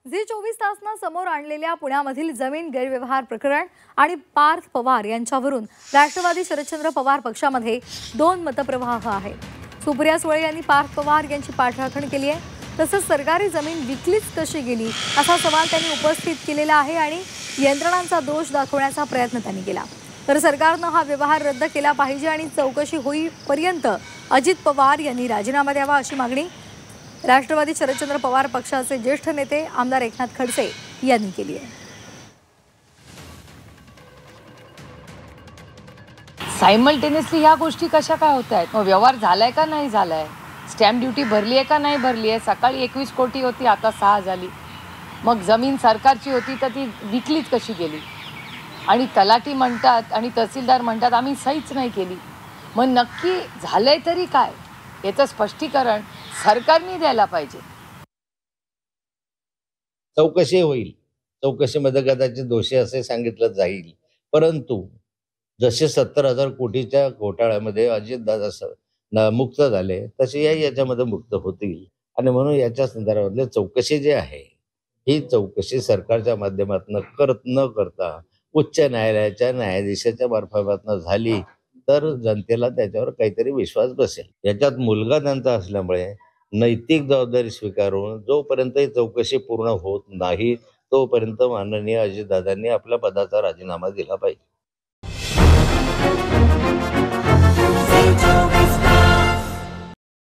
Zee 24 तासनं समोर आणलेल्या पुण्यामधील जमीन गैरव्यवहार प्रकरण आणि पार्थ पवार यांच्यावरून राष्ट्रवादी शरदचंद्र पवार पक्षामध्ये दोन मतप्रवाह आहेत। सुप्रिया सुळे यांनी पार्थ पवार यांची पाठराखण केली आहे, तसंच सरकारी जमीन विकलीच कशी गेली असा सवाल त्यांनी उपस्थित केलेला आहे आणि यंत्रणांचा दोष दाखवण्याचा प्रयत्न त्यांनी केला। तर सरकारनं हा व्यवहार रद्द केला पाहिजे आणि चौकशी होईपर्यंत अजित पवार यांनी राजीनामा द्यावा अशी मागणी राष्ट्रवादी शरदचंद्र पवार पक्षाचे ज्येष्ठ नेते आमदार एकनाथ खडसे यांनी केली आहे। सायमल्टेनियसली ह्या गोष्टी कशा काय होत आहेत? मग व्यवहार झालाय का नाही झालाय? स्टॅम्प ड्युटी भरली आहे का नाही भरली आहे? सकाळी 21 कोटी होती, आता 6 झाली। मग जमीन सरकारची होती तर ती विकलीच कशी गेली? आणि तलाठी म्हणतात आणि तहसीलदार म्हणतात आम्ही सहीच नाही केली। मग नक्की झालंय तरी काय याचं स्पष्टीकरण सरकारने द्यायला पाहिजे। चौकशी होईल, चौकशीमध्ये कदाचित दोषी असे सांगितलं जाईल, परंतु जसे 70,000 कोटीच्या घोटाळ्यामध्ये अजितदादा मुक्त झाले तसे याच्यामध्ये मुक्त होतील। आणि म्हणून याच्या संदर्भातली चौकशी जी आहे ही चौकशी सरकारच्या माध्यमातून न करता उच्च न्यायालयाच्या न्यायाधीशाच्या मार्फत झाली तर जनतेला त्याच्यावर काहीतरी विश्वास बसेल। याच्यात मुलगा त्यांचा असल्यामुळे नैतिक जबाबदारी स्वीकारून जोपर्यंत ही चौकशी पूर्ण होत नाही तोपर्यंत माननीय अजितदादांनी आपल्या पदाचा राजीनामा दिला पाहिजे।